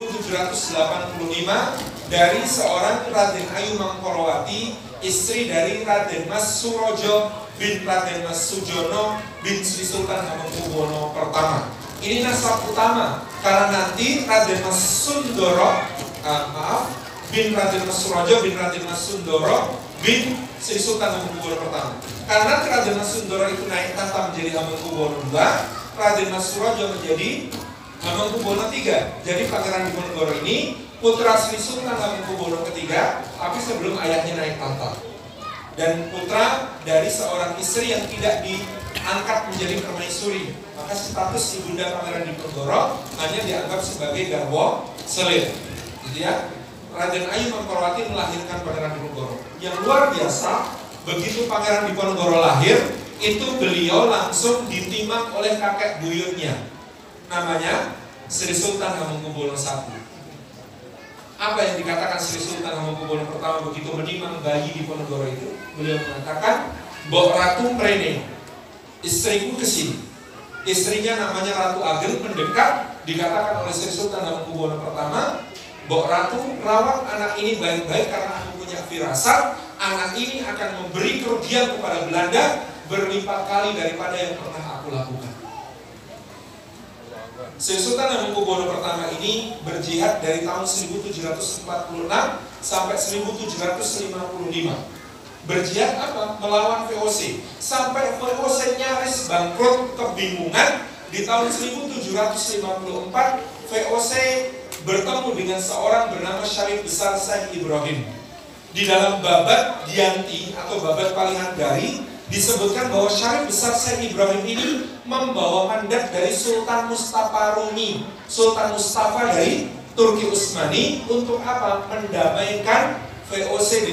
1785 dari seorang Raden Ayu Mangkorowati, istri dari Raden Mas Surojo bin Raden Mas Sujono bin Sri Sultan Hamengkubuwono pertama. Ini nasab utama karena nanti Raden Mas Sundoro bin Raden Mas Surojo bin Raden Mas Sundoro bin Sri Sultan Hamengkubuwono pertama. Karena Raden Mas Sundoro itu naik tahta menjadi Hamengkubuwono II, Raden Mas Surojo menjadi Hamengkubuwono III. Jadi Pangeran Diponegoro ini putra Sri Sultan Hamengkubuwono III, tapi sebelum ayahnya naik tahta. Dan putra dari seorang istri yang tidak diangkat menjadi permaisuri. Maka status ibunda Pangeran Diponegoro hanya dianggap sebagai garwo selir. Jadi ya, Raden Ayu Mangkorowati melahirkan Pangeran Diponegoro. Yang luar biasa, begitu Pangeran Diponegoro lahir, itu beliau langsung ditimang oleh kakek buyutnya, namanya Sri Sultan Hamengkubuwono I. Apa yang dikatakan Sri Sultan Hamengkubuwono pertama begitu menimang bayi Diponegoro itu? Beliau mengatakan, "Mbok Ratu mrene, istriku kesini." Istrinya namanya Ratu Ageng mendekat, dikatakan oleh Sri Sultan Hamengkubuwono pertama, "Mbok Ratu, rawat anak ini baik-baik karena aku punya firasat, anak ini akan memberi kerugian kepada Belanda berlipat kali daripada yang pernah aku lakukan." Sri Sultan Hamengkubuwono pertama ini berjihad dari tahun 1746 sampai 1755. Berjihad apa? Melawan VOC. Sampai VOC nyaris bangkrut, kebingungan. Di tahun 1754 VOC bertemu dengan seorang bernama Syarif Besar Syekh Ibrahim. Di dalam babat Giyanti atau babat Palihandari disebutkan bahwa Syarif Besar Syekh Ibrahim ini membawa mandat dari Sultan Mustafa Rumi, Sultan Mustafa dari Turki Utsmani, untuk apa? Mendamaikan VOC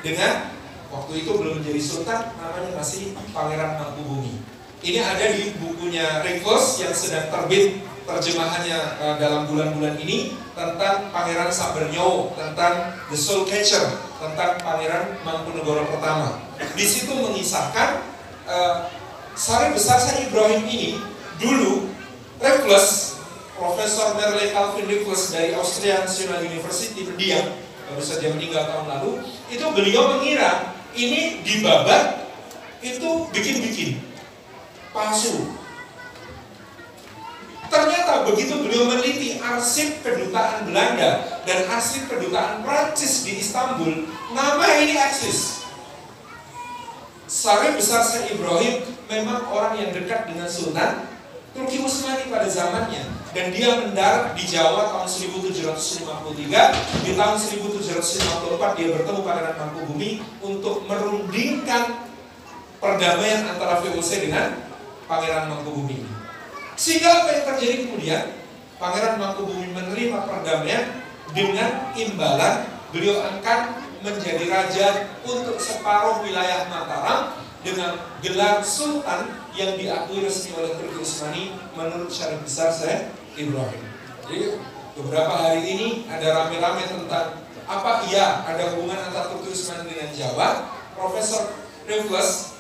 dengan waktu itu belum menjadi sultan, namanya masih Pangeran Mangkubumi. Ini ada di bukunya Raffles yang sedang terbit terjemahannya dalam bulan-bulan ini, tentang Pangeran Sabernyowo, tentang The Soul Catcher, tentang Pangeran Mangkunegoro pertama. Di situ mengisahkan Syarif Besar Syekh Ibrahim ini dulu Raffles, Profesor Merle Calvin Raffles dari Austrian National University, pendiam, baru saja meninggal tahun lalu. Itu beliau mengira ini dibabat itu bikin-bikin palsu. Ternyata begitu beliau meneliti arsip kedutaan Belanda dan arsip kedutaan Prancis di Istanbul, nama ini eksis. Syarif Besar Syekh Ibrahim memang orang yang dekat dengan Sultan Turki Utsmani pada zamannya, dan dia mendarat di Jawa tahun 1753. Di tahun 1754 dia bertemu Pangeran Mangkubumi untuk merundingkan perdamaian antara VOC dengan Pangeran Mangkubumi. Sehingga apa yang terjadi kemudian? Pangeran Mangkubumi menerima perdamaian dengan imbalan beliau angkat menjadi raja untuk separuh wilayah Mataram dengan gelar Sultan yang diakui resmi oleh Turki Utsmani menurut Syarif Besar Syekh Ibrahim. Jadi beberapa hari ini ada rame-rame tentang apa iya ada hubungan antara Turki Utsmani dengan Jawa. Profesor Raffles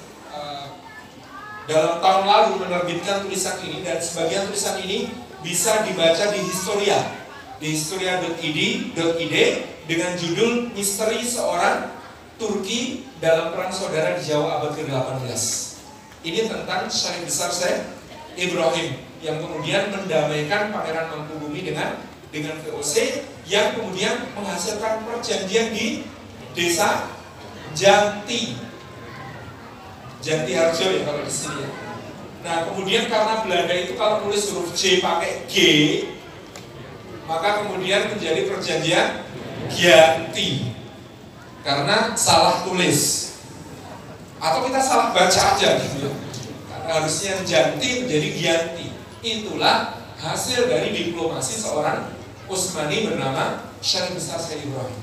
dalam tahun lalu menerbitkan tulisan ini, dan sebagian tulisan ini bisa dibaca di historia.id dengan judul Misteri Seorang Turki dalam Perang Saudara di Jawa abad ke-18. Ini tentang Syarif Besar Syekh Ibrahim yang kemudian mendamaikan Pangeran Mangkubumi dengan VOC, yang kemudian menghasilkan perjanjian di desa Janti Harjo ya kalau di sini ya. Nah kemudian karena Belanda itu kalau nulis huruf J pakai G, maka kemudian menjadi perjanjian Giyanti karena salah tulis atau kita salah baca aja gitu ya. Karena harusnya Janti menjadi Giyanti. Itulah hasil dari diplomasi seorang Utsmani bernama Syarif Besar Syekh Ibrahim,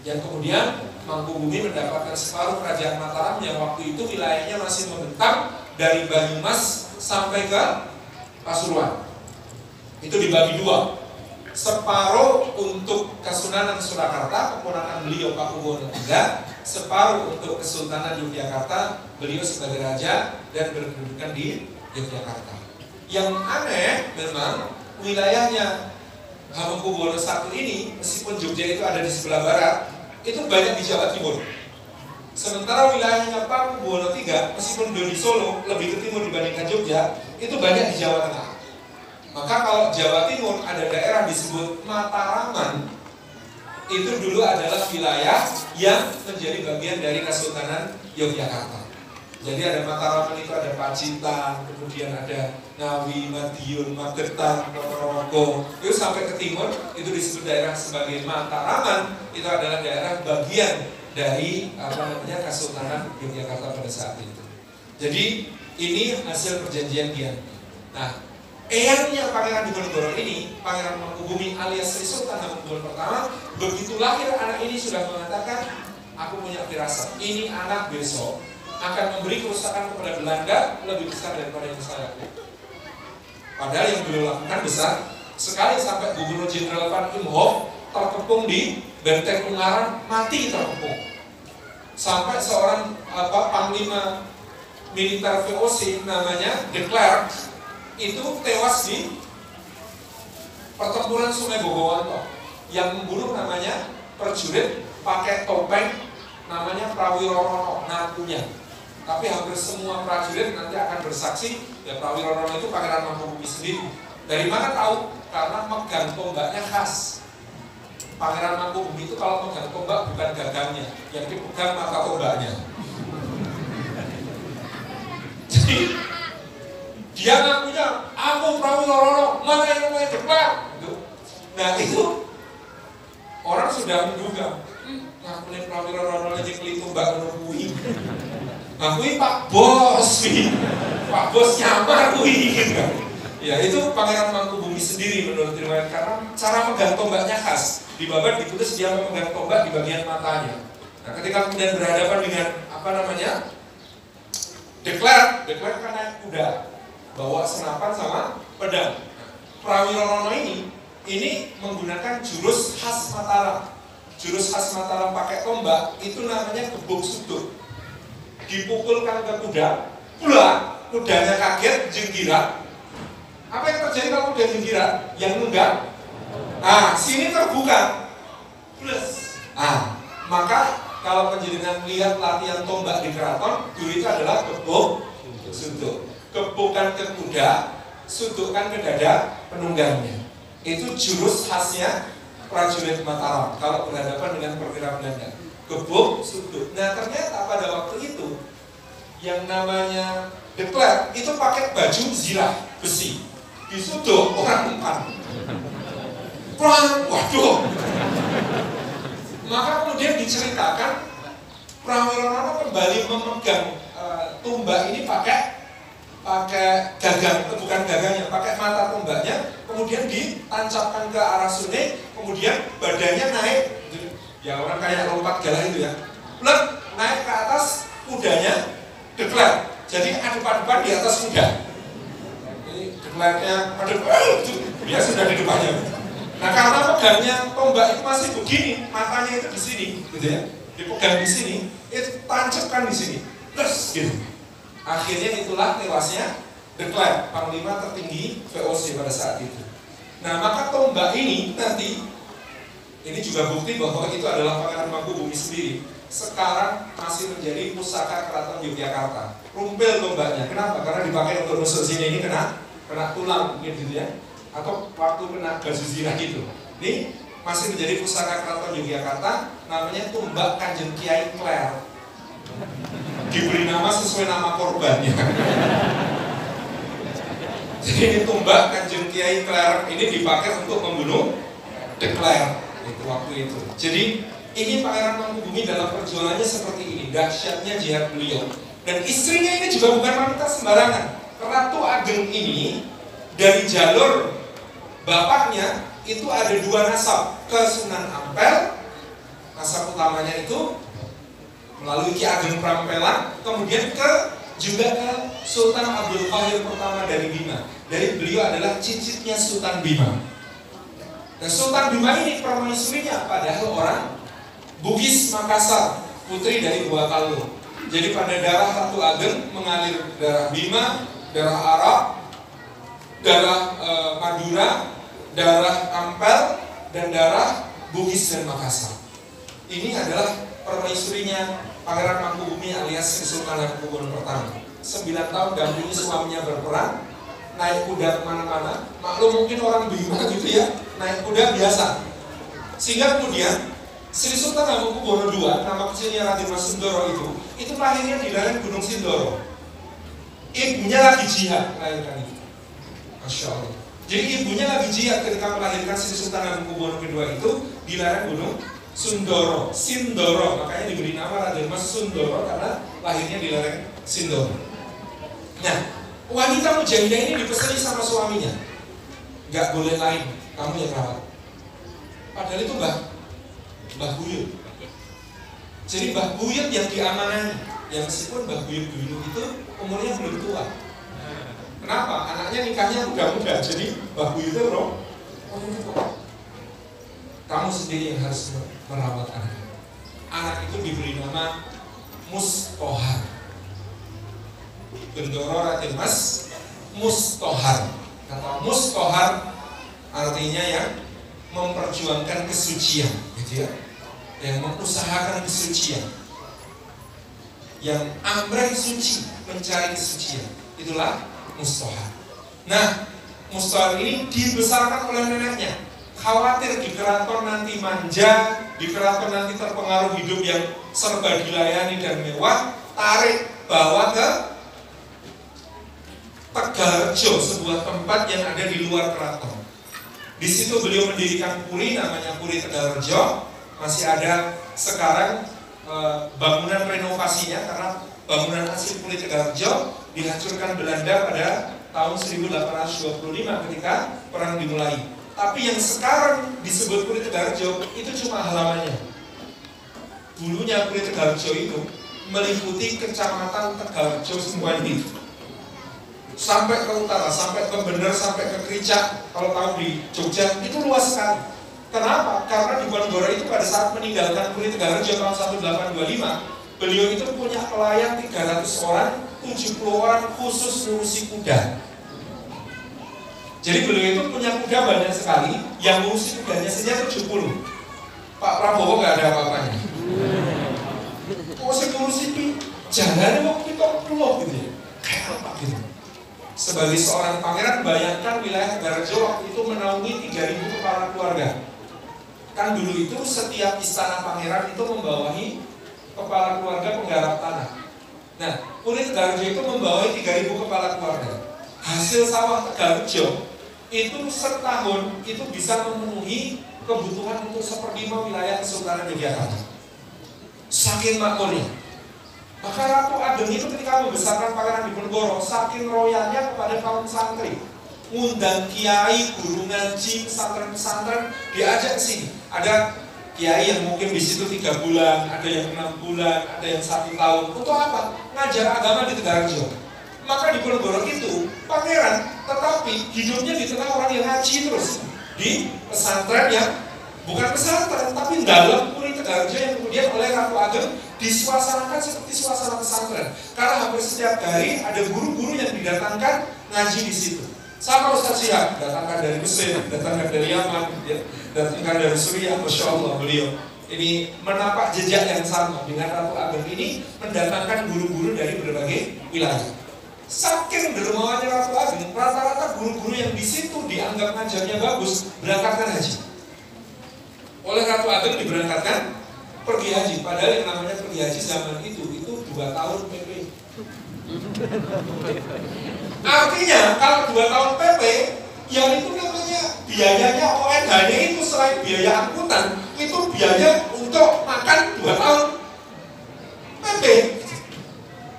yang kemudian Mangkubumi mendapatkan separuh kerajaan Mataram yang waktu itu wilayahnya masih membentang dari Banyumas sampai ke Pasuruan. Itu dibagi dua, separuh untuk Kesunanan Surakarta, keponakan beliau Pakubuwono III, separuh untuk Kesultanan Yogyakarta, beliau sebagai raja dan berkedudukan di Yogyakarta. Yang aneh memang wilayahnya Hamengkubuwono I ini, meskipun Jogja itu ada di sebelah barat, itu banyak di Jawa Timur. Sementara wilayahnya Pakubuwono III, meskipun di Solo lebih ke timur dibandingkan Jogja, itu banyak di Jawa Tengah. Maka kalau Jawa Timur ada daerah disebut Mataraman, itu dulu adalah wilayah yang menjadi bagian dari Kesultanan Yogyakarta. Jadi ada Mataraman itu ada Pacitan, kemudian ada Ngawi, Madiun, Magetan, Ponorogo, itu sampai ke timur itu disebut daerah sebagai Mataraman. Itu adalah daerah bagian dari Kesultanan Yogyakarta pada saat itu. Jadi ini hasil perjanjian Gian. Nah, eyangnya Pangeran Diponegoro ini, Pangeran Mangkubumi alias Sri Sultan Hamengkubuwono I, begitu lahir anak ini sudah mengatakan, aku punya firasat, ini anak besok akan memberi kerusakan kepada Belanda lebih besar daripada yang saya lakukan. Padahal yang beliau lakukan besar sekali, sampai Gubernur Jenderal Van Imhoff terkepung di Benteng Ungaran, mati terkepung. Sampai seorang panglima militer VOC namanya de Klerk itu tewas di pertempuran Sungai Bogowanto. Yang membunuh namanya prajurit pakai topeng namanya Prawiro ngakunya. Tapi hampir semua prajurit nanti akan bersaksi ya Prawiro itu Pangeran Mangkubumi sendiri. Dari mana tahu? Karena megang tombaknya khas. Pangeran Mangkubumi itu kalau megang tombak bukan gagangnya, yang dipegang mata tombaknya. Jadi dia ngakunya, aku Prawiro, mana yang namanya Deklar? Nah itu orang sudah menduga, ngakunya Prawiro aja keli tombak menungguin. Ngakui Pak Bos, Pak Bos nyamar gitu. Ya itu Pangeran Mangkubumi sendiri menurut riwayat, karena cara megang tombaknya khas. Di Babat diputus dia memegang tombak di bagian matanya. Nah ketika kemudian berhadapan dengan Deklar kan naik kuda, bawa senapan sama pedang. Prawiro ini menggunakan jurus khas Mataram. Jurus khas Mataram pakai tombak itu namanya gebuk sudut. Dipukulkan ke kuda, pula kudanya kaget, jenggirat. Apa yang terjadi kalau kuda jenggirat? Yang nunggang, sini terbuka, plus. Maka kalau penjenengan lihat latihan tombak di keraton, dulu itu adalah gebuk sudut. Gebukan ke kuda, sudutkan ke dada penunggangnya. Itu jurus khasnya prajurit Mataram kalau berhadapan dengan perwira Belanda. Gebuk sudut. Nah ternyata pada waktu itu yang namanya de Klerk itu pakai baju zirah besi, disudut orang umpan. Waduh. Maka kemudian diceritakan Prawiro kembali memegang tombak ini pakai gagang, bukan gagangnya, pakai mata tombaknya, kemudian ditancapkan ke arah sungai, kemudian badannya naik, ya orang kayak lompat galah itu ya, plek naik ke atas kudanya de Klerk. Jadi adep-adepan di atas kuda. Ini de Klerknya dia sudah di depannya. Nah karena pegangnya tombak itu masih begini, matanya itu di sini, gitu ya, dipegang di sini, itu tancapkan di sini, terus gitu. Akhirnya itulah tewasnya de Klerk, panglima tertinggi VOC pada saat itu. Nah maka tombak ini nanti, ini juga bukti bahwa itu adalah Pangeran Mangkubumi sendiri. Sekarang masih menjadi pusaka Keraton Yogyakarta. Rumpil tombaknya, kenapa? Karena dipakai untuk nusuk sini, ini kena tulang gitu ya, atau waktu kena gazu zirah gitu. Ini masih menjadi pusaka Keraton Yogyakarta, namanya tombak Kanjeng Kiai Kler. Diberi nama sesuai nama korbannya. Jadi ini tombak Kanjeng Kiai Kler ini dipakai untuk membunuh de Klerk itu waktu itu. Jadi ini Pangeran Mangkubumi dalam perjuangannya seperti ini, dahsyatnya jihad beliau. Dan istrinya ini juga bukan wanita sembarangan. Ratu Ageng ini dari jalur bapaknya itu ada 2 nasab, ke Sunan Ampel, nasab utamanya itu melalui Ki Ageng Prampelan, kemudian juga ke Sultan Abdul Qahir pertama dari Bima. Dari beliau adalah cicitnya Sultan Bima. Dan Sultan Bima ini permaisurinya padahal orang Bugis Makassar, putri dari Gua Kalu. Jadi pada darah Ratu Ageng mengalir darah Bima, darah Arab, darah Madura, darah Ampel, dan darah Bugis dan Makassar. Ini adalah permaisurinya Pangeran Mangkubumi alias Sri Sultan Hamengkubuwono pertama. 9 tahun dampingi suaminya berperang, naik kuda kemana-mana. Maklum mungkin orang Bima gitu ya, naik kuda biasa. Sehingga kemudian Sri Sultan Hamengkubuwono II, nama kecilnya Raden Mas Sindoro itu lahirnya di lereng Gunung Sindoro. Ibunya lagi jihad melahirkan itu. Masya Allah. Jadi ibunya lagi jihad ketika melahirkan Sri Sultan Hamengkubuwono II itu di lereng Gunung Sindoro, makanya diberi nama Raden Mas Sindoro karena lahirnya di lereng Sindoro. Nah, wanita mujahidah ini dipeseni sama suaminya, nggak boleh lain, kamu yang rawat. Padahal itu Mbah Buyut. Jadi Mbah Buyut yang diamanani, yang meskipun Mbah Buyut dulu itu umurnya belum tua. Kenapa? Anaknya nikahnya muda-muda, jadi Mbah Buyut itu kamu sendiri yang harus merawat anak. Anak itu diberi nama Mustohar. Bendoro Raden Mas Mustohar. Kata Mustohar artinya yang memperjuangkan kesucian, gitu ya, yang mengusahakan kesucian, yang amreh suci, mencari kesucian. Itulah Mustohar. Nah, Mustohar ini dibesarkan oleh neneknya. Khawatir di keraton nanti manja, di keraton nanti terpengaruh hidup yang serba dilayani dan mewah, tarik bawa ke Tegalrejo, sebuah tempat yang ada di luar keraton. Di situ beliau mendirikan puri, namanya Puri Tegalrejo. Masih ada sekarang bangunan renovasinya, karena bangunan asli Puri Tegalrejo dihancurkan Belanda pada tahun 1825 ketika perang dimulai. Tapi yang sekarang disebut Puri Tegalrejo itu cuma halamannya. Dulunya Puri Tegalrejo itu meliputi kecamatan Tegalrejo semua ini, sampai ke utara, sampai ke Bener, sampai ke Kricak. Kalau tahu di Jogja itu luas sekali. Kenapa? Karena Diponegoro itu pada saat meninggalkan Puri Tegalrejo tahun 1825, beliau itu punya pelayan 300 orang, 70 orang khusus ngurusi kuda. Jadi beliau itu punya kuda banyak sekali, yang ngurusi kudanya saja 70. Pak Prabowo nggak ada apa-apanya. Kok saya ngurusi jalannya waktu itu pulau gitu ya, kayak apa gitu. Sebagai seorang pangeran, bayangkan wilayah Tegalrejo waktu itu menaungi 3.000 kepala keluarga. Kan dulu itu setiap istana pangeran itu membawahi kepala keluarga penggarap tanah. Nah, Puri Tegalrejo itu membawahi 3.000 kepala keluarga. Hasil sawah Tegalrejo itu setahun itu bisa memenuhi kebutuhan untuk seperlima wilayah Kesultanan Yogyakarta. Saking makmurnya. Maka Ratu Ageng itu ketika membesarkan Pangeran Diponegoro, saking royalnya kepada kaum santri, ngundang kiai, guru ngaji, pesantren-pesantren, diajak ke sini. Ada kiai yang mungkin di situ 3 bulan, ada yang 6 bulan, ada yang 1 tahun. Untuk apa? Ngajar agama di Tegalrejo. Maka Diponegoro itu pangeran, tetapi hidupnya di tengah orang yang ngaji terus di pesantren yang bukan pesantren, tapi dalam Puri Tegalrejo yang kemudian oleh Ratu Ageng disuasanakan seperti suasana pesantren. Karena hampir setiap hari ada guru-guru yang didatangkan ngaji di situ. Sama Ustaz Syihab, datangkan dari Mesir, datangkan dari Yaman, ya, datangkan dari Suriah. Masya Allah, beliau ini menapak jejak yang sama dengan Ratu Ageng ini, mendatangkan guru-guru dari berbagai wilayah. Saking dermawannya Ratu Ageng, rata-rata guru-guru yang di situ dianggap ngajarnya bagus berangkatkan haji. Oleh Ratu Ageng diberangkatkan pergi haji. Padahal yang namanya pergi haji zaman itu 2 tahun PP. Artinya kalau 2 tahun PP, yang itu namanya biayanya ONH-nya itu selain biaya angkutan, itu biaya untuk makan 2 tahun PP.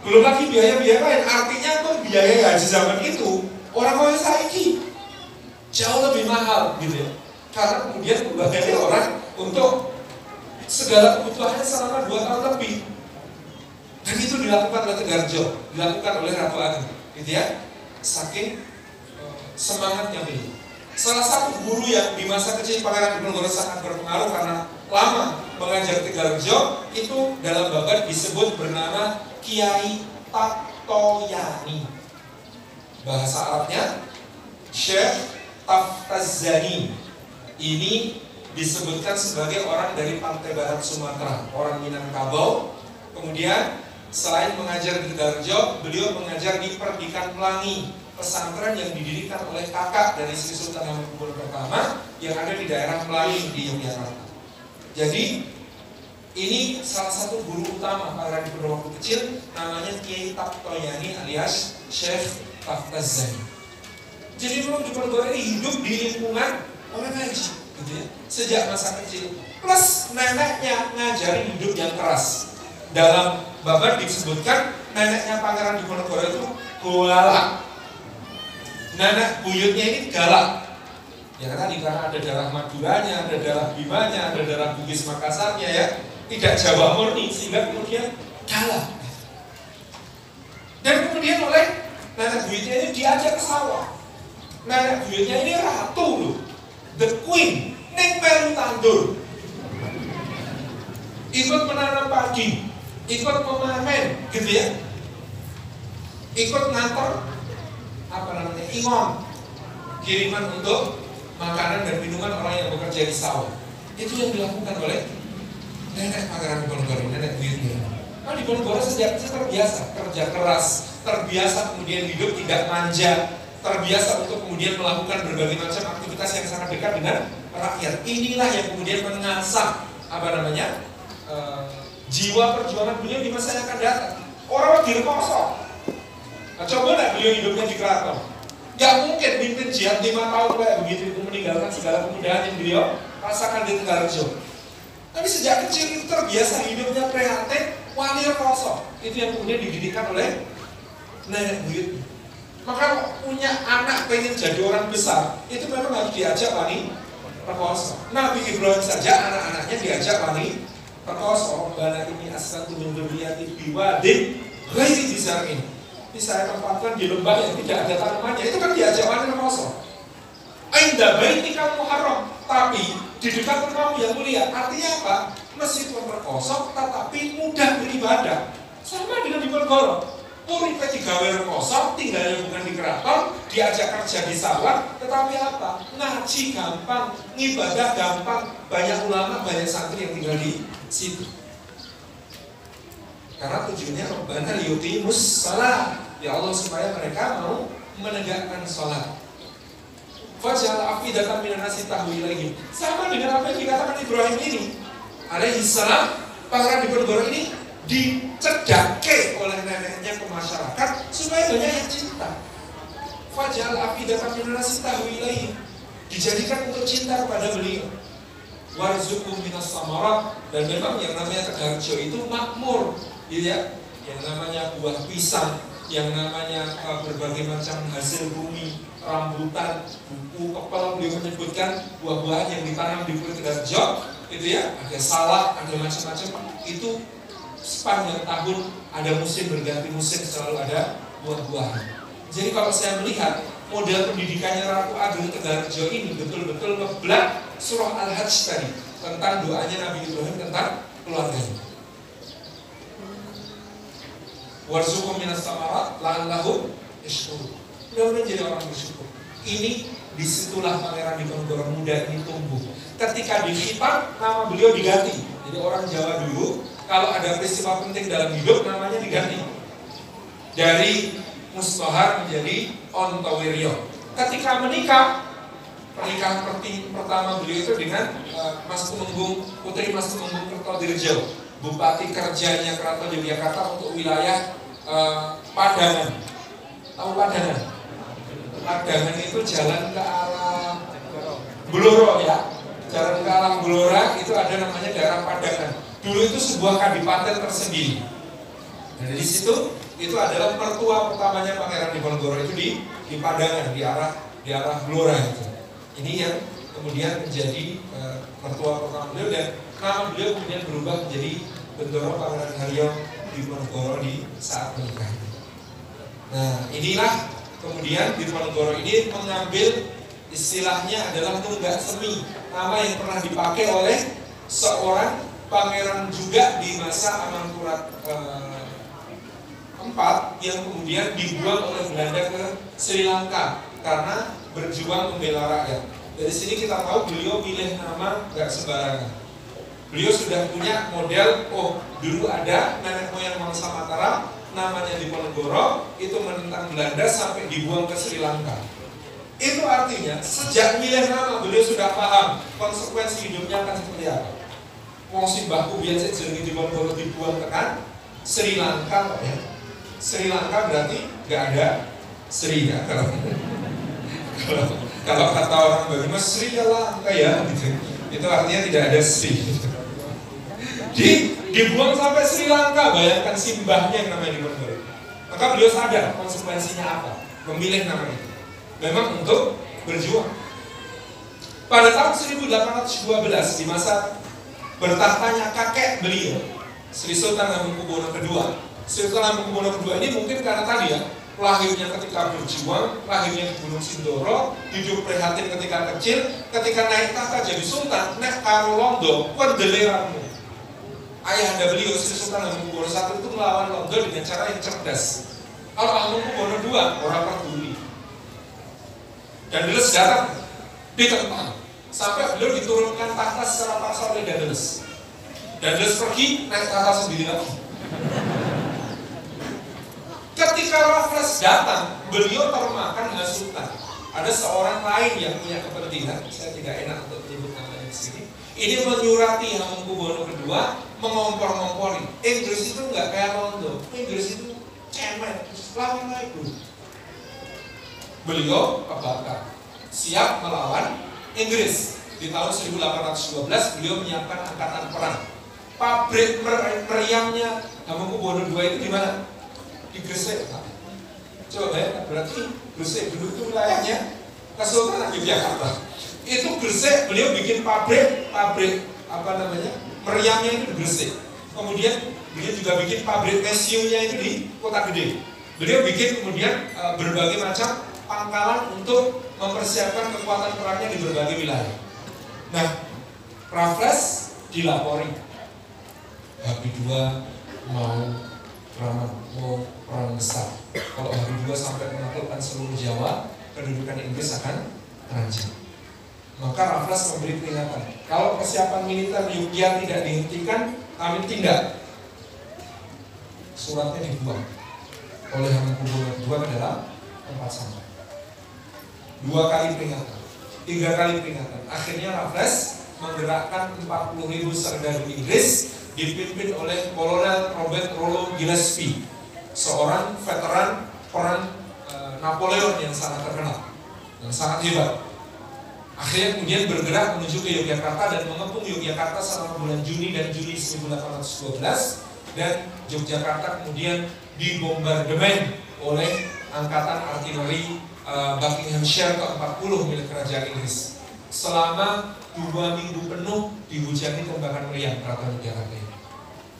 Belum lagi biaya-biaya lain. Artinya tuh biaya haji zaman itu orang saiki jauh lebih mahal gitu ya. Karena kemudian berbagai orang untuk segala kebutuhannya selama 2 tahun lebih. Dan itu dilakukan oleh Tegalrejo, dilakukan oleh Ratu Ageng, gitu ya. Saking semangatnya beliau. Salah satu guru yang di masa kecil Pangeran Diponegoro sangat berpengaruh karena lama mengajar Tegalrejo, itu dalam babat disebut bernama Kiai Taktoyani. Bahasa Arabnya Syekh Taftazani ini disebutkan sebagai orang dari pantai barat Sumatera, orang Minangkabau. Kemudian selain mengajar di Tegalrejo, beliau mengajar di Perdikan Pelangi, pesantren yang didirikan oleh kakak dari Sri Sultan Hamengkubuwono pertama yang ada di daerah Pelangi di Yogyakarta. Jadi ini salah satu guru utama Pangeran Diponegoro waktu kecil, namanya Kiai Taptoyani alias Syekh Taftazani. Jadi memang Diponegoro ini hidup di lingkungan orang ngaji, gitu ya, sejak masa kecil. Plus neneknya ngajari hidup yang keras. Dalam babat disebutkan neneknya Pangeran Diponegoro itu galak. Nenek buyutnya ini galak. Ya karena ada darah Maduranya, ada darah Bimanya, ada darah Bugis Makassarnya ya. Tidak Jawa murni, sehingga kemudian galak. Dan kemudian oleh nenek buyutnya ini diajak ke sawah. Nenek buyutnya ini ratu loh, the queen, ning melu tandur, ikut menanam padi, ikut memanen, gitu ya, ikut ngantor apa namanya ingon, kiriman untuk makanan dan minuman orang yang bekerja di sawah. Itu yang dilakukan oleh nenek Pangeran Diponegoro, nenek buyutnya. Nah, Diponegoro sejak kecil terbiasa kerja keras, terbiasa kemudian hidup tidak manja, terbiasa untuk kemudian melakukan berbagai macam aktivitas yang sangat dekat dengan rakyat. Inilah yang kemudian mengasah jiwa perjuangan beliau di masa yang akan datang. Orang di rekoso. Nah, coba lah beliau hidupnya di keraton. Gak mungkin mimpin jihad 5 tahun kayak begitu itu meninggalkan segala kemudahan yang beliau rasakan di Tegalrejo. Tapi sejak kecil itu terbiasa hidupnya prihatin, wali rekoso. Itu yang kemudian dididikan oleh nenek buyut. Maka punya anak pengen jadi orang besar, itu memang harus diajak wani rekoso. Nabi Ibrahim saja anak-anaknya diajak wani rekoso. Bana ini asal min dzurriyyati biwadin ghairi dzar'in. Ini saya tempatkan di lembah yang tidak ada tanamannya, itu kan diajak wani rekoso. Inda baitikal muharram, tapi di dekat rumahmu yang mulia. Artinya apa? Meskipun rekoso tetapi mudah beribadah. Sama dengan Diponegoro. Uripe digawe rekoso, tinggalnya bukan di keraton, diajak kerja di sawah, tetapi apa? Ngaji gampang, ngibadah gampang, banyak ulama, banyak santri yang tinggal di situ. Karena tujuannya Rabbana liyuqimus shalah, ya Allah supaya mereka mau menegakkan sholat. Faj'al afidatan minan nasi tahwi ilaihim. Sama dengan apa yang dikatakan Ibrahim ini, alaihi salam. Pangeran Diponegoro ini dicedake oleh neneknya ke masyarakat supaya banyak yang cinta. Faj'al afidatan minan nasi tahwi ilaihim, dijadikan untuk cinta kepada beliau. Warzuqhum minas samarat, dan memang yang namanya Tegalrejo itu makmur, gitu ya. Yang namanya buah pisang, yang namanya berbagai macam hasil bumi, rambutan, buku, kepel, beliau menyebutkan buah-buahan yang ditanam di Pulau Tegalrejo, itu ya, ada salak, ada macam-macam. Itu sepanjang tahun ada musim, berganti musim selalu ada buah-buahan. Jadi kalau saya melihat model pendidikannya Ratu Ageng Tegalrejo ini betul-betul ngeblak surah Al-Hajj tadi tentang doanya Nabi Ibrahim tentang keluarganya. Warzuqhum minas samarat la'allahum yashkurun. Mudah-mudahan jadi orang bersyukur. Ini disitulah Pangeran Diponegoro muda ini tumbuh. Ketika dikhitab, nama beliau diganti. Jadi orang Jawa dulu kalau ada peristiwa penting dalam hidup namanya diganti dari Mustohar menjadi Ontowiryo. Ketika menikah, pernikahan pertama beliau itu dengan Mas Tumenggung, Putri Mas Tumenggung Kertodirjo, Bupati kerjanya Keraton Yogyakarta untuk wilayah Padangan. Tahu Padangan? Padangan itu jalan ke arah Blora ya. Jalan ke arah Blora itu ada namanya daerah Padangan. Dulu itu sebuah kadipaten tersendiri. Dan dari situ itu adalah mertua pertamanya Pangeran Diponegoro itu di Padangan, di arah Blora itu. Ini yang kemudian menjadi mertua pertama beliau, dan nama beliau kemudian berubah menjadi Bendoro Pangeran Haryo Diponegoro di saat menikah. Nah, inilah kemudian Diponegoro ini mengambil istilahnya adalah tunggak semi, nama yang pernah dipakai oleh seorang pangeran juga di masa Amangkurat IV yang kemudian dibuang oleh Belanda ke Sri Lanka karena berjuang membela rakyat. Dari sini kita tahu beliau pilih nama nggak sembarangan. Beliau sudah punya model, oh dulu ada nenek moyang bangsa Mataram, namanya Diponegoro, itu menentang Belanda sampai dibuang ke Sri Lanka. Itu artinya sejak milih nama beliau sudah paham konsekuensi hidupnya akan seperti apa. Wong simbahku biasa jenenge Diponegoro dibuang ke Sri Lanka, Pak ya. Sri Lanka berarti nggak ada Sri ya kalau kata orang Bali Sri Lanka ya gitu. Itu artinya tidak ada Sri. Dibuang sampai Sri Lanka, bayangkan simbahnya yang namanya Diponegoro. Maka beliau sadar konsekuensinya apa memilih nama itu. Memang untuk berjuang. Pada tahun 1812 di masa bertahtanya kakek beliau, Sri Sultan Hamengkubuwono II. Sri Sultan Hamengkubuwono II ini mungkin karena tadi ya, lahirnya ketika berjuang, lahirnya di Gunung Sindoro, hidup prihatin ketika kecil, ketika naik tahta jadi sultan, nek karo londo, pendeleranmu. Ayahanda beliau Sri Sultan Hamengkubuwono I itu melawan londo dengan cara yang cerdas. Kalau Hamengkubuwono II orang peduli. Dan Dadeles datang ditentang sampai beliau diturunkan tahta secara paksa oleh Dadeles. Dadeles pergi naik tahta sendiri lagi. Ketika Raffles datang, beliau termakan hasutan. Ada seorang lain yang punya kepentingan, saya tidak enak untuk menyebut namanya di sini. Ini menyurati Hamengkubuwono II, mengompor-ngompori. Inggris itu nggak kayak Londo, Inggris itu cemen, lawan lagi. Beliau kebakar, siap melawan Inggris. Di tahun 1812 beliau menyiapkan angkatan perang. Pabrik meriamnya Hamengkubuwono II itu di mana? Di Gresik. Coba bayangkan, berarti Gresik dulu itu wilayahnya Kesultanan Yogyakarta. Itu Gresik, beliau bikin pabrik apa namanya? Meriamnya itu di Gresik. Kemudian beliau juga bikin pabrik mesiumnya itu di Kota Gede. Beliau bikin kemudian berbagai macam pangkalan untuk mempersiapkan kekuatan perangnya di berbagai wilayah. Nah, Raffles dilapori Habib II mau perang besar. Kalau Habib II sampai menaklukkan seluruh Jawa, kedudukan Inggris akan terancam. Maka Raffles memberi peringatan, kalau kesiapan militer Yogyakarta tidak dihentikan, kami tindak. Suratnya dibuang oleh Hamengkubuwono II ke dalam tempat sampah. 2 kali peringatan, 3 kali peringatan. Akhirnya Raffles menggerakkan 40.000 serdadu Inggris dipimpin oleh Kolonel Robert Rollo Gillespie, seorang veteran perang Napoleon yang sangat terkenal dan sangat hebat. Akhirnya kemudian bergerak menuju ke Yogyakarta dan mengepung Yogyakarta selama bulan Juni dan Juli 1812, dan Yogyakarta kemudian dibombardemen oleh angkatan artileri Buckinghamshire ke-40 milik Kerajaan Inggris. Selama 2 minggu penuh dihujani tembakan meriam keraton Yogyakarta ini.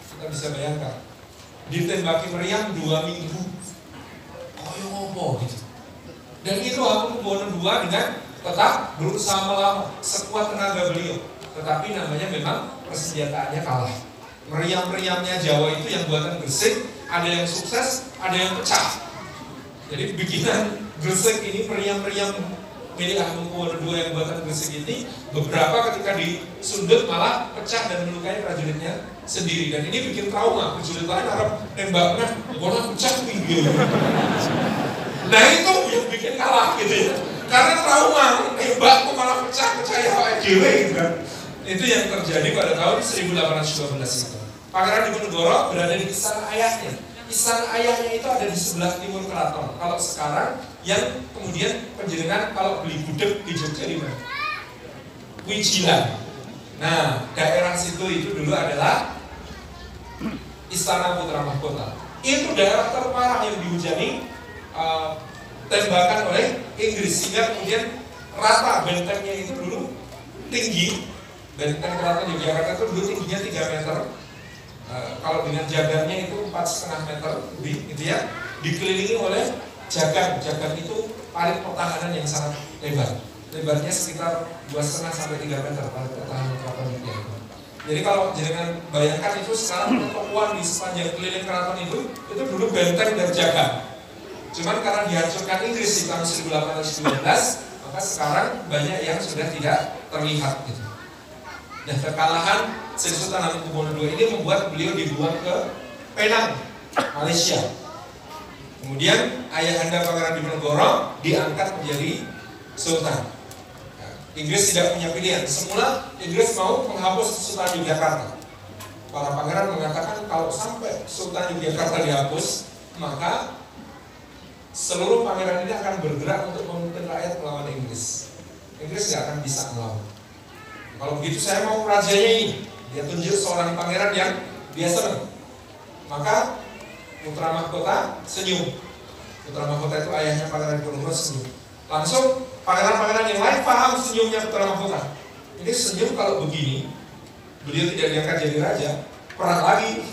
Kita bisa bayangkan, ditembaki meriam 2 minggu, koyo ngopo gitu. Dan itu Hamengkubuwono II dengan tetap berusaha melawan sekuat tenaga beliau. Tetapi namanya memang persenjataannya kalah. Meriam-meriamnya Jawa itu yang buatan Gresik, ada yang sukses, ada yang pecah. Jadi bikinan Gresik ini, meriam-meriam milik Hamengkubuwono II yang buatan Gresik ini, beberapa ketika disundut malah pecah dan melukai prajuritnya sendiri. Dan ini bikin trauma, prajurit lain harap tembaknya, bola pecah pinggir. Nah itu yang bikin kalah gitu ya. Karena trauma, tembakku malah pecah-pecah ya Pak Dewi gitu kan. Itu yang terjadi pada tahun 1812 itu. Pangeran Diponegoro berada di istana ayahnya. Istana ayahnya itu ada di sebelah timur keraton. Kalau sekarang yang kemudian penjenengan kalau beli gudeg di Jogja di mana? Wijilan. Nah, daerah situ itu dulu adalah Istana Putra Mahkota. Itu daerah terparah yang dihujani tembakan oleh Inggris, sehingga kemudian rata bentengnya itu dulu tinggi. Benteng keraton Yogyakarta itu dulu tingginya 3 meter. Kalau dengan jagarnya itu 4,5 meter lebih, gitu ya. Dikelilingi oleh jagar. Jagar itu parit pertahanan yang sangat lebar. Lebarnya sekitar 2,5 sampai 3 meter parit pertahanan keraton Yogyakarta. Jadi kalau jangan bayangkan itu sekarang pertokoan di sepanjang keliling keraton itu dulu benteng dan jagar. Cuman karena dihancurkan Inggris di tahun 1812, maka Maka sekarang banyak yang sudah tidak terlihat gitu. Dan kekalahan Sri Sultan Hamengkubuwono II ini membuat beliau dibuang ke Penang, Malaysia. Kemudian ayahanda Pangeran Diponegoro diangkat menjadi Sultan. Nah, Inggris tidak punya pilihan. Semula Inggris mau menghapus Sultan Yogyakarta. Para pangeran mengatakan kalau sampai Sultan Yogyakarta dihapus, maka seluruh pangeran ini akan bergerak untuk memimpin rakyat melawan Inggris. Inggris tidak akan bisa melawan. Kalau begitu saya mau rajanya ini. Dia tunjuk seorang pangeran yang dia senang. Maka Putra Mahkota senyum. Putra Mahkota itu ayahnya Pangeran Diponegoro senyum. Langsung pangeran-pangeran yang lain paham senyumnya Putra Mahkota. Ini senyum kalau begini, beliau tidak diangkat jadi raja, perang lagi.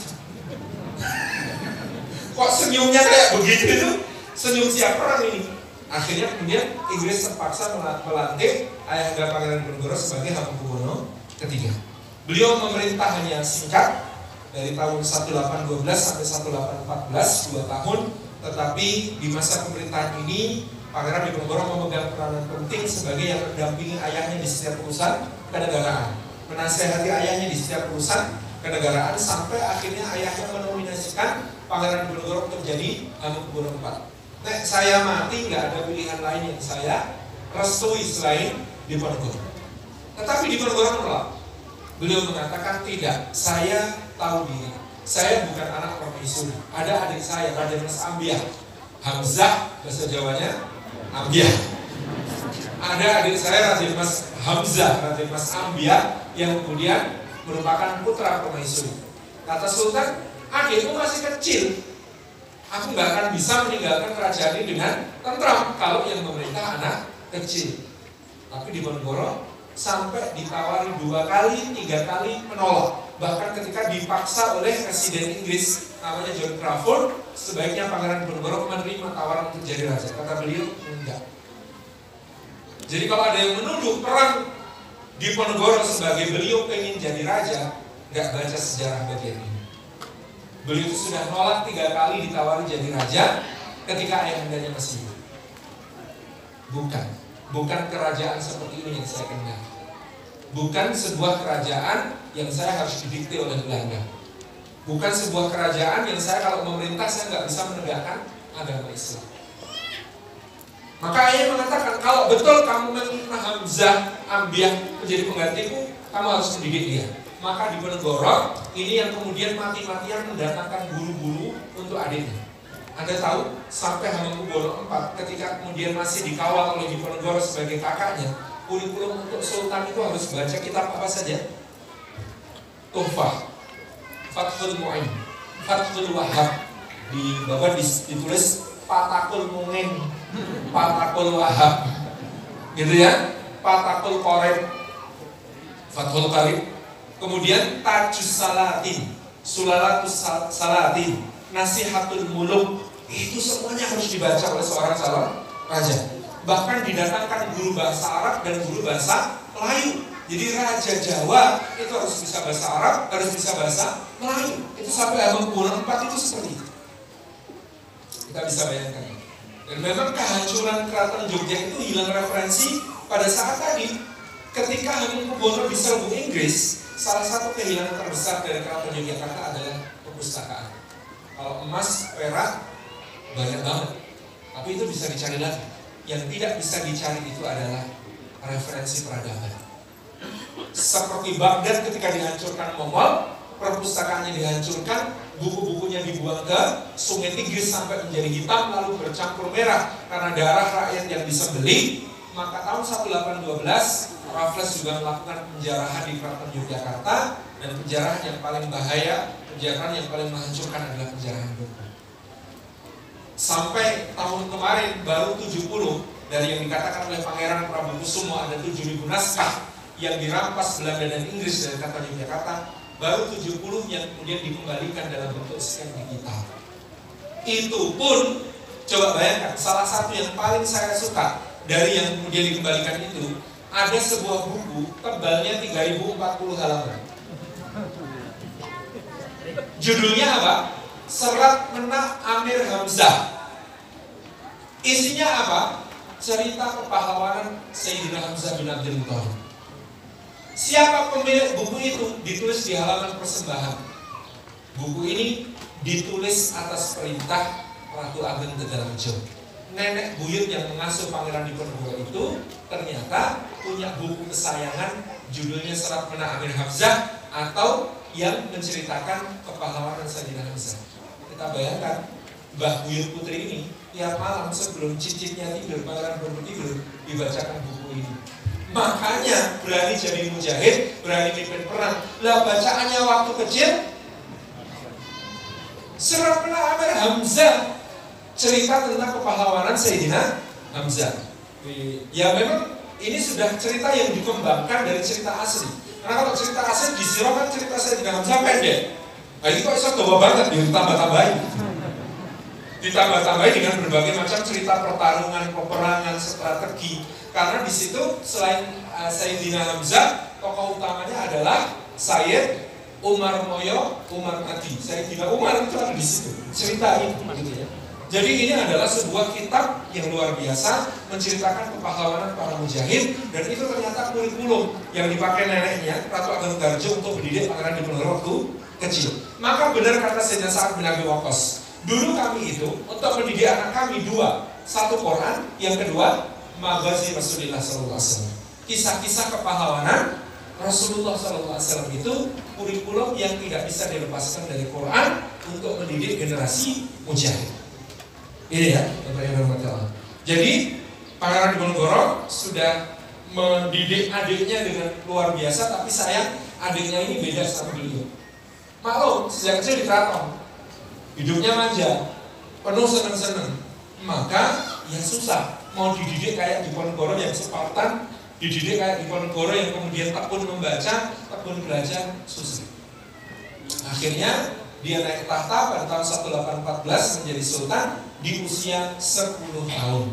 Kok senyumnya kayak begitu itu? Senyum siap perang ini. Akhirnya kemudian Inggris terpaksa melantik ayahanda Pangeran Diponegoro sebagai Hamengkubuwono III. Beliau memerintah hanya singkat dari tahun 1812 sampai 1814, 2 tahun. Tetapi di masa pemerintahan ini Pangeran Diponegoro memegang peranan penting sebagai yang mendampingi ayahnya di setiap urusan kenegaraan, menasihati ayahnya di setiap urusan kenegaraan, sampai akhirnya ayahnya menominasikan Pangeran Diponegoro untuk jadi Hamengkubuwono IV. Nek saya mati nggak ada pilihan lain yang saya restui selain Diponegoro. Tetapi Diponegoro menolak. Beliau mengatakan tidak, saya tahu diri. Saya bukan anak permaisuri. Ada adik saya, Raden Mas Ambiah. Hamzah, bahasa Jawanya Ambiah. Ada adik saya Raden Mas Hamzah, Raden Mas Ambiah, yang kemudian merupakan putra permaisuri. Kata Sultan, adikmu masih kecil. Aku nggak akan bisa meninggalkan kerajaan ini dengan tentram kalau yang memerintah anak kecil. Tapi Diponegoro sampai ditawari 2 kali, 3 kali menolak. Bahkan ketika dipaksa oleh Presiden Inggris namanya John Crawford, sebaiknya Pangeran Diponegoro menerima tawaran untuk jadi raja. Kata beliau, enggak. Jadi kalau ada yang menuduh perang Diponegoro sebagai beliau pengen jadi raja, nggak baca sejarah bagian ini. Beliau itu sudah nolak 3 kali ditawari jadi raja ketika ayahandanya masih hidup. Bukan kerajaan seperti ini yang saya kenal. Bukan sebuah kerajaan yang saya harus didikte oleh Belanda. Bukan sebuah kerajaan yang saya kalau memerintah saya nggak bisa menegakkan agama Islam. Maka ayah mengatakan, kalau betul kamu meminta Hamzah Ambiah menjadi penggantiku, kamu harus mendidik dia. Maka Diponegoro ini yang kemudian mati-matian mendatangkan guru-guru untuk adiknya. Anda tahu, sampai Hamengkubuwono IV ketika kemudian masih dikawal oleh Diponegoro sebagai kakaknya, kurikulum untuk Sultan itu harus baca kitab apa saja? Tuhfah, Fathul Mu'in, Fathul Wahab. Di bawah ditulis Fatakul Mu'in, Fatakul Wahab, gitu ya. Fatakul Qorib, Fathul Qarib. Kemudian Tajus Salatin, Sulalatus Salatin, Nasihatul Muluk. Itu semuanya harus dibaca oleh seorang calon raja. Bahkan didatangkan guru bahasa Arab dan guru bahasa Melayu. Jadi Raja Jawa itu harus bisa bahasa Arab, harus bisa bahasa Melayu. Itu sampai Hamengkubuwono IV itu seperti itu. Kita bisa bayangkan. Dan memang kehancuran Keraton Jogja itu hilang referensi pada saat tadi. Ketika Hamengkubuwono diserbu Inggris, salah satu kehilangan terbesar dari Keraton Yogyakarta adalah perpustakaan. Kalau emas, perak, banyak banget. Tapi itu bisa dicari lagi. Yang tidak bisa dicari itu adalah referensi peradaban. Seperti Baghdad ketika dihancurkan Mongol, perpustakaannya dihancurkan, buku-bukunya dibuang ke Sungai Tigris sampai menjadi hitam lalu bercampur merah karena darah rakyat yang disembelih. Maka tahun 1812 Raffles juga melakukan penjarahan di Keraton Yogyakarta, dan penjarahan yang paling bahaya, penjarahan yang paling menghancurkan adalah penjarahan buku. Sampai tahun kemarin baru 70 dari yang dikatakan oleh Pangeran Prabukusumo ada 7.000 naskah yang dirampas Belanda dan Inggris dari Keraton Yogyakarta, baru 70 yang kemudian dikembalikan dalam bentuk scan digital. Itu pun coba bayangkan, salah satu yang paling saya suka dari yang kemudian dikembalikan itu, ada sebuah buku tebalnya 3040 halaman. Judulnya apa? Serat Menak Amir Hamzah. Isinya apa? cerita kepahlawanan Sayyidina Hamzah bin Abdul Muthalib. Siapa pemilik buku itu? Ditulis di halaman persembahan. Buku ini ditulis atas perintah Ratu Ageng Tegalrejo. Nenek buyut yang mengasuh Pangeran Diponegoro itu ternyata punya buku kesayangan judulnya Serat Menak Amir Hamzah, atau yang menceritakan kepahlawanan Sayyidina Hamzah. Kita bayangkan, Mbah Buyut Putri ini tiap malam sebelum cicitnya tidur, Pangeran belum tidur, dibacakan buku ini. Makanya berani jadi mujahid, berani pimpin perang. Lah bacaannya waktu kecil Serat Menak Amir Hamzah, cerita tentang kepahlawanan Sayyidina Hamzah. Ya memang ini sudah cerita yang dikembangkan dari cerita asli. Karena kalau cerita asli disirahkan cerita Sayyidina Hamzah pendek. Nah ini kok bisa tua banget, ditambah-tambahin. Ditambah-tambahin dengan berbagai macam cerita pertarungan, peperangan, strategi. Karena di situ selain Sayyidina Hamzah, tokoh utamanya adalah Sayyid Umar Moyo, Umar Madi. Sayyidina Umar itu ada di situ. Cerita ini, gitu ya. Jadi ini adalah sebuah kitab yang luar biasa menceritakan kepahlawanan para mujahid, dan itu ternyata kurikulum yang dipakai neneknya Ratu Ageng Tegalrejo untuk mendidik Pangeran Diponegoro waktu kecil. Maka benar kata Sayyidina Sa'ad bin Abi Waqqas, dulu kami itu untuk mendidik anak kami dua, satu Quran, yang kedua Maghazi Rasulullah SAW. Kisah-kisah kepahlawanan Rasulullah SAW itu kurikulum yang tidak bisa dilepaskan dari Quran untuk mendidik generasi mujahid. Ini ya, Bapak yang hormati Allah. Jadi Pangeran Diponegoro sudah mendidik adiknya dengan luar biasa, tapi sayang adiknya ini beda sama beliau. Maklum, sejak kecil di keraton, hidupnya manja, penuh seneng-seneng. Maka ya susah mau dididik kayak Diponegoro yang Spartan, dididik kayak Diponegoro yang kemudian tekun membaca, tekun belajar, susah. Akhirnya dia naik tahta pada tahun 1814 menjadi sultan di usia 10 tahun.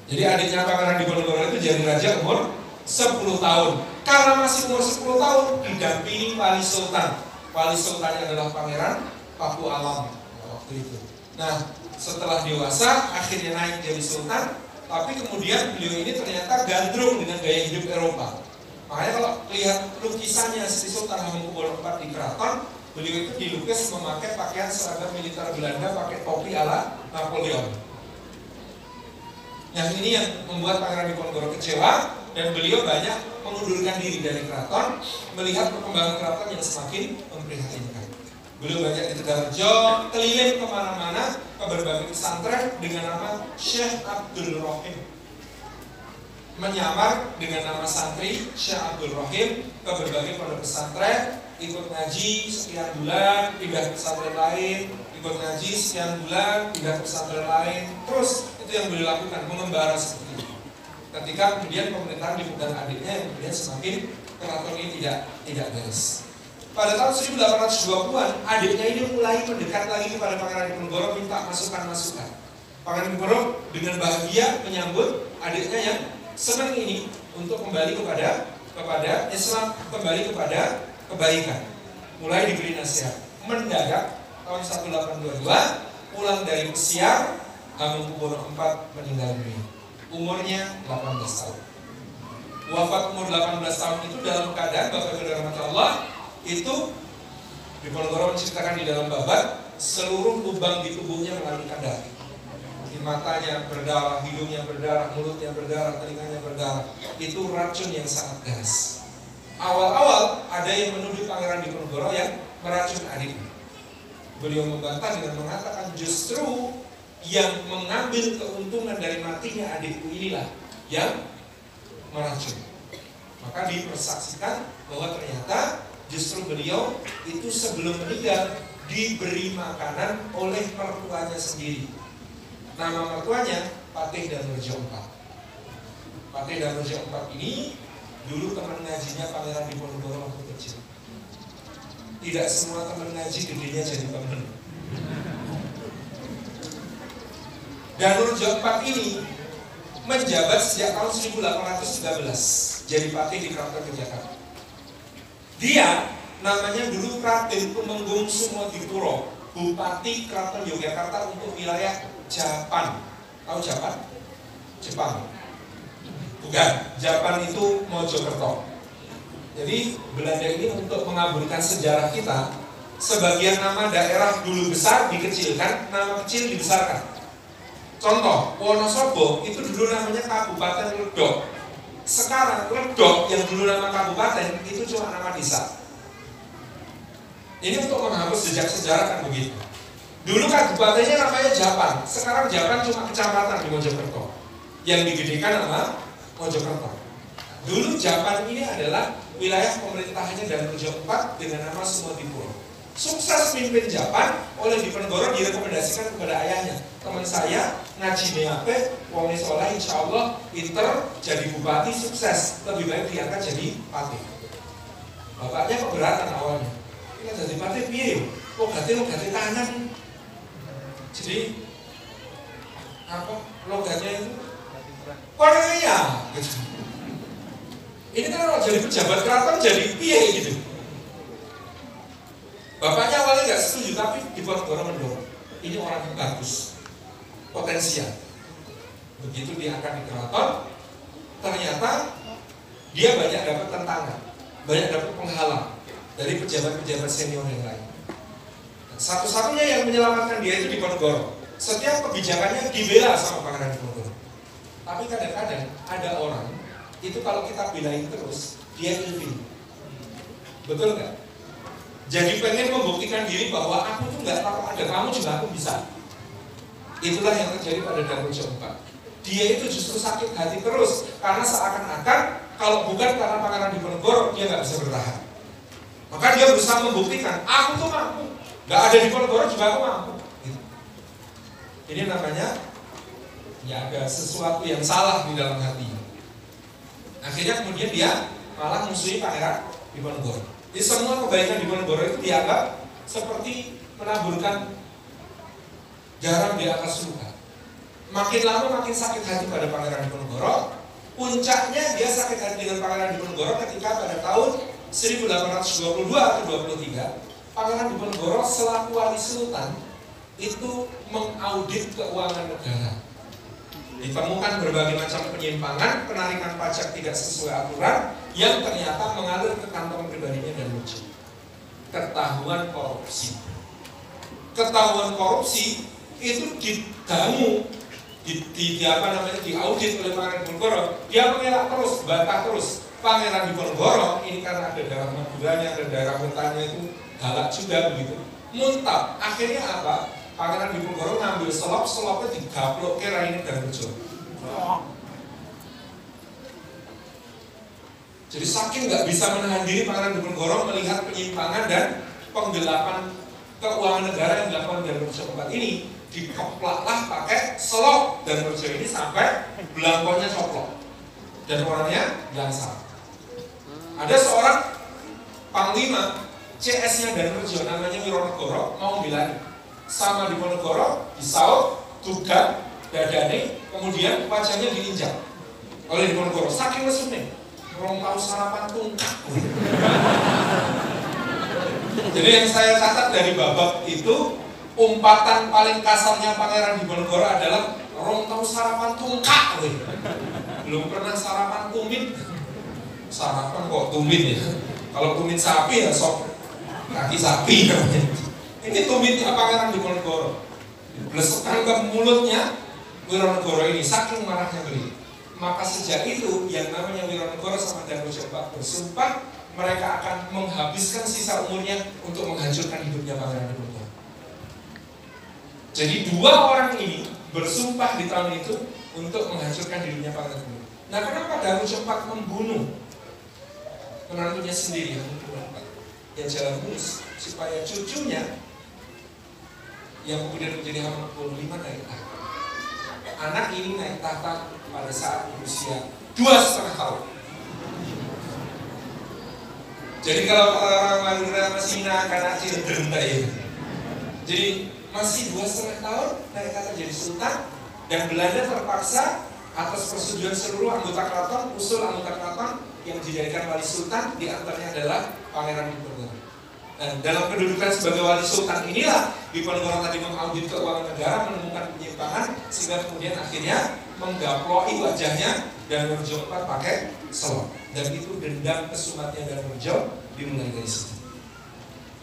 Jadi adiknya Pangeran Diponegoro itu jadi raja umur 10 tahun. Karena masih umur 10 tahun didampingi wali sultan. Wali sultannya adalah Pangeran Paku Alam waktu itu. Nah, setelah dewasa akhirnya naik jadi sultan, tapi kemudian beliau ini ternyata gandrung dengan gaya hidup Eropa. Makanya kalau lihat lukisannya Sri Sultan Hamengkubuwono IV di keraton, beliau itu dilukis memakai pakaian seragam militer Belanda, pakai topi ala Napoleon. Yang ini yang membuat Pangeran Diponegoro kecewa, dan beliau banyak mengundurkan diri dari keraton, melihat perkembangan keraton yang semakin memprihatinkan. Beliau banyak di Tegalrejo, keliling kemana-mana ke berbagai pesantren dengan nama Syekh Abdul Rahim, menyamar dengan nama santri Syekh Abdul Rahim ke berbagai pondok pesantren, ikut ngaji sekian bulan, pindah ke pesantren lain, ikut ngaji sekian bulan, pindah ke pesantren lain. Terus itu yang beliau lakukan, mengembara seperti itu. Ketika kemudian pemerintahan dipegang adiknya, yang kemudian semakin keraton ini tidak beres. Pada tahun 1820-an, adiknya ini mulai mendekat lagi kepada Pangeran Diponegoro, minta masukan-masukan. Pangeran Diponegoro dengan bahagia menyambut adiknya yang senang ini untuk kembali kepada Islam, kembali kepada kebaikan. Mulai diberi nasihat. Mendadak tahun 1822 pulang dari pesiar, Hamengkubuwono IV meninggal dunia. Umurnya 18 tahun. Wafat umur 18 tahun itu dalam keadaan, Bapak Ibu dirahmati Allah, itu Diponegoro menceritakan di dalam babat, seluruh lubang di tubuhnya mengalirkan darah. Di matanya berdarah, hidungnya berdarah, mulutnya berdarah, telinganya berdarah. Itu racun yang sangat keras. Awal-awal ada yang menuduh Pangeran Diponegoro yang meracun adiknya. Beliau membantah dengan mengatakan justru yang mengambil keuntungan dari matinya adikku inilah yang meracun. Maka dipersaksikan bahwa ternyata justru beliau itu sebelum meninggal diberi makanan oleh mertuanya sendiri. Nama mertuanya Patih Danurjo IV. Patih Danurjo IV ini dulu teman ngajinya Pangeran Diponegoro waktu kecil. Tidak semua teman ngaji gedenya jadi teman. Danurjo IV ini menjabat sejak tahun 1813 jadi patih di Keraton Yogyakarta. Dia namanya dulu Raden Tumenggung Sumodipuro, Bupati Keraton Yogyakarta untuk wilayah Japan. Tahu Japan? Jepang. Bukan, Jepang itu Mojokerto. Jadi Belanda ini untuk mengaburkan sejarah kita, sebagian nama daerah dulu besar dikecilkan, nama kecil dibesarkan. Contoh, Wonosobo itu dulu namanya Kabupaten Ledok. Sekarang Ledok yang dulu nama kabupaten itu cuma nama desa. Ini untuk menghapus jejak sejarah kan begitu. Dulu kabupatennya namanya Japan, sekarang Japan cuma kecamatan di Mojokerto. Yang digedekan nama Mojokerto. Dulu Japan ini adalah wilayah pemerintahannya Danujo IV dengan nama Sumodipuro. Sukses pimpin Japan oleh Diponegoro direkomendasikan kepada ayahnya. Teman saya ngaji meape, wong soleh insya Allah pinter, jadi bupati sukses, lebih baik diangkat jadi patih. Bapaknya keberatan awalnya. Kita jadi patih piye? Logatnya tangan. Jadi apa? Logatnya itu Korea. Gitu. Ini kan kalau jadi pejabat keraton jadi piye gitu. Bapaknya awalnya nggak setuju, tapi Diponegoro mendorong. Ini orang yang bagus, potensial. Begitu diangkat di keraton, ternyata dia banyak dapat tentangan, banyak dapat penghalang dari pejabat-pejabat senior yang lain. Satu-satunya yang menyelamatkan dia itu Diponegoro. Setiap kebijakannya dibela sama Pangeran Diponegoro. Tapi kadang-kadang ada orang itu kalau kita belain terus, dia ilfil. Betul nggak? Jadi pengen membuktikan diri bahwa aku tuh nggak tahu ada kamu juga aku bisa. Itulah yang terjadi pada Danujo IV. Dia itu justru sakit hati terus karena seakan-akan kalau bukan karena Pangeran Diponegoro dia nggak bisa bertahan. Maka dia berusaha membuktikan aku tuh mampu. Nggak ada Diponegoro juga aku mampu. Gitu. Ini namanya ya ada sesuatu yang salah di dalam hatinya. Akhirnya kemudian dia malah musuhi Pangeran Diponegoro. Jadi semua kebaikan Diponegoro itu dianggap seperti menaburkan garam di atas luka. Makin lama makin sakit hati pada Pangeran Diponegoro. Puncaknya dia sakit hati dengan Pangeran Diponegoro ketika pada tahun 1822 atau 23 Pangeran Diponegoro selaku wali sultan itu mengaudit keuangan negara. Ditemukan berbagai macam penyimpangan, penarikan pajak tidak sesuai aturan yang ternyata mengalir ke kantong pribadinya dan lucu. Ketahuan korupsi. Ketahuan korupsi itu didangu, diaudit oleh Pangeran Diponegoro. Dia mengelak terus, bantah terus. Pangeran Diponegoro ini karena ada darah Maduranya, ada darah Mentanya itu galak juga begitu. Muntap. Akhirnya apa? Pangeran Diponegoro ngambil selopnya digaplok ke raine Danujo. Jadi saking nggak bisa menahan diri Pangeran Diponegoro melihat penyimpangan dan penggelapan keuangan negara yang dilakukan Danujo IV ini, dikeplaklah pakai selop Danujo ini sampai belangkonya coplok dan orangnya langsam. Ada seorang panglima CS-nya Danujo namanya Wironegoro mau bilangin sama Diponegoro, disaut, tugas, dadane, kemudian wajahnya diinjak oleh Diponegoro. Saking lesunya, orang tahu sarapan tungkak. Jadi yang saya catat dari babak itu, umpatan paling kasarnya Pangeran Diponegoro adalah orang tahu sarapan tungkak. Belum pernah sarapan tumit. Sarapan kok tumit ya? Kalau tumit sapi ya sok kaki sapi namanya. Ini tumitnya Pangeran Diponegoro. Blesekan ke mulutnya Wironegoro ini, saking marahnya beliau. Maka sejak itu yang namanya Wironegoro sama Danujo IV bersumpah mereka akan menghabiskan sisa umurnya untuk menghancurkan hidupnya Pangeran Diponegoro. Jadi dua orang ini bersumpah di tahun itu untuk menghancurkan hidupnya Pangeran Diponegoro. Nah, kenapa Danujo IV membunuh menantunya sendiri yang kedua? Ya jalan mulus supaya cucunya yang kemudian menjadi Hamengkubuwono V naik tahta. Anak ini naik tahta pada saat usia 2,5 tahun. Jadi kalau orang Madura masih anak kecil ya. Jadi masih 2,5 tahun naik tahta jadi sultan, dan Belanda terpaksa atas persetujuan seluruh anggota keraton, usul anggota keraton yang dijadikan wali sultan, di antaranya adalah Pangeran Diponegoro. Dan dalam kedudukan sebagai wali sultan inilah Diponegoro tadi mengaudit keuangan negara, menemukan penyimpangan, sehingga kemudian akhirnya menggaploi wajahnya Danurejo IV pakai selop. Dan itu dendam kesumatnya Danurejo dimulai dari situ.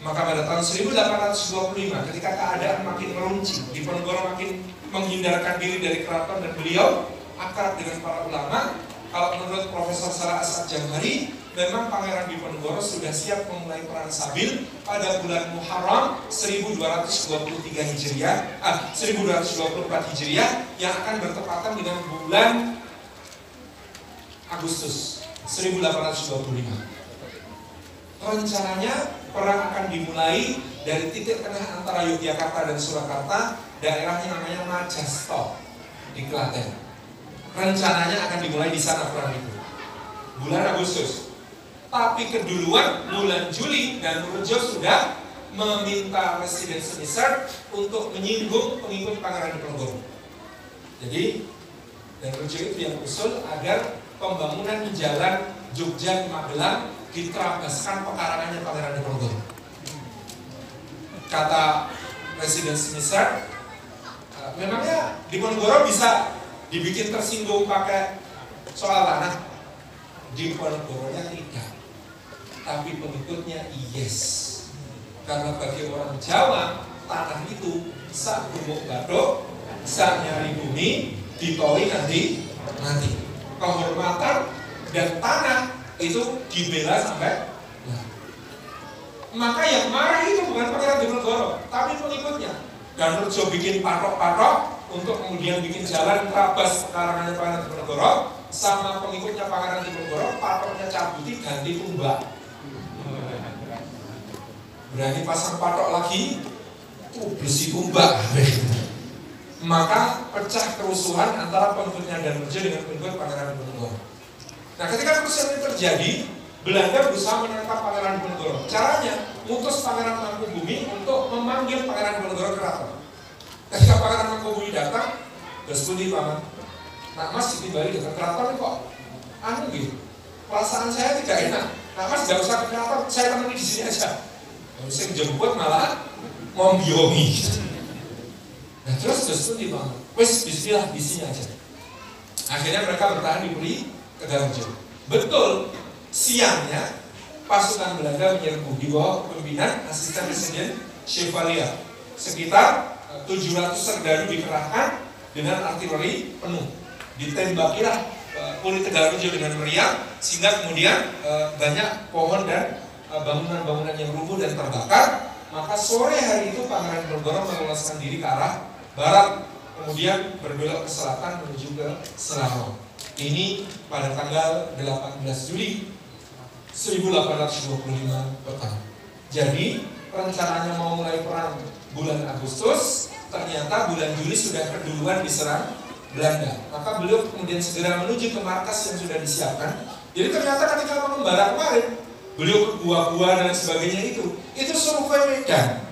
Maka pada tahun 1825 ketika keadaan makin meruncing, Diponegoro makin menghindarkan diri dari keraton dan beliau akrab dengan para ulama. Kalau menurut Profesor Salah Asad Jamhari, memang Pangeran Diponegoro sudah siap memulai perang Sabil pada bulan Muharram 1224 Hijriah yang akan bertepatan dengan bulan Agustus 1825. Rencananya perang akan dimulai dari titik tengah antara Yogyakarta dan Surakarta, daerahnya namanya Majasto di Klaten. Rencananya akan dimulai di sana perang itu, bulan Agustus. Tapi keduluan bulan Juli Danurejo sudah meminta Presiden Semisal untuk menyinggung pengikut Pangeran Diponegoro. Jadi Danurejo itu yang usul agar pembangunan jalan Jogja Magelang diterabaskan pekarangannya Pangeran Diponegoro. Kata Presiden Semisal, memangnya Diponegoro bisa dibikin tersinggung pakai soal tanah? Diponegoronya tidak, tapi pengikutnya yes. Karena bagi orang Jawa, tanah itu sak gumuk bathuk, sak nyari bumi, ditoi nanti. Kehormatan dan tanah itu dibela sampai. Maka yang marah itu bukan Pangeran Diponegoro, tapi pengikutnya. Danurejo bikin patok-patok untuk kemudian bikin jalan terabas pekarangannya Pangeran Diponegoro, sama pengikutnya Pangeran Diponegoro, patoknya cabuti ganti tumbak. Berani pasang patok lagi, besi tumbak. Maka pecah kerusuhan antara pengikutnya Danurejo dengan pengikut Pangeran Diponegoro. Nah, ketika kerusuhan ini terjadi, Belanda berusaha menangkap Pangeran Diponegoro. Caranya, mutus Pangeran Mangkubumi untuk memanggil Pangeran Diponegoro ke keraton. Ketika Pangeran Mangkubumi datang, terus pundi paman, nak mas ditimbali ke keraton kok anu gitu, perasaan saya tidak enak. Nak mas gak usah ke keraton, saya temani di sini aja. Saya jemput malah ngombiongi gitu. Nah terus pundi paman, wes bismillah di sini aja. Akhirnya mereka bertahan di Puri Tegalrejo. Betul, siangnya pasukan Belanda menyerbu di bawah kepemimpinan asisten presiden Chevalier. Sekitar 700 serdadu dikerahkan dengan artileri penuh. Ditembakilah Puri Tegalrejo dengan meriam, sehingga kemudian banyak pohon dan bangunan-bangunan yang rubuh dan terbakar. Maka sore hari itu Pangeran Diponegoro meloloskan diri ke arah barat, kemudian berbelok ke selatan menuju ke Selarong. Ini pada tanggal 18 Juli 1825 petang. Jadi rencananya mau mulai perang bulan Agustus, ternyata bulan Juli sudah keduluan diserang Belanda. Maka beliau kemudian segera menuju ke markas yang sudah disiapkan. Jadi ternyata ketika mengembara kemarin, beliau ke gua-gua dan sebagainya itu survei medan.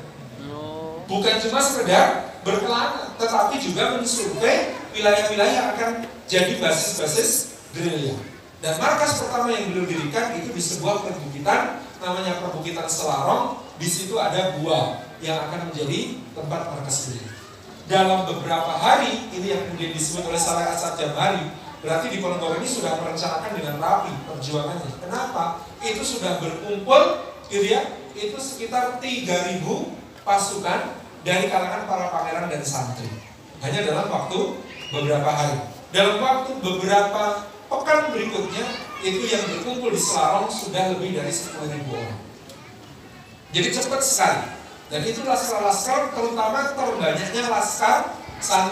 Bukan cuma sekedar berkelana, tetapi juga mensurvei wilayah-wilayah yang akan jadi basis-basis gerilya. Dan markas pertama yang beliau dirikan itu di sebuah perbukitan, namanya Perbukitan Selarong. Di situ ada gua yang akan menjadi tempat markas beliau. Dalam beberapa hari, ini yang kemudian disebut oleh Salah Asad Jamhari, berarti Diponegoro ini sudah merencanakan dengan rapi perjuangannya. Kenapa? Itu sudah berkumpul, gitu ya, itu sekitar 3.000 pasukan dari kalangan para pangeran dan santri. Hanya dalam waktu beberapa hari. Dalam waktu beberapa pekan berikutnya, itu yang berkumpul di Selarong sudah lebih dari 10.000 orang. Jadi cepat sekali. Dan itu laskar-laskar, terutama terbanyaknya laskar santri.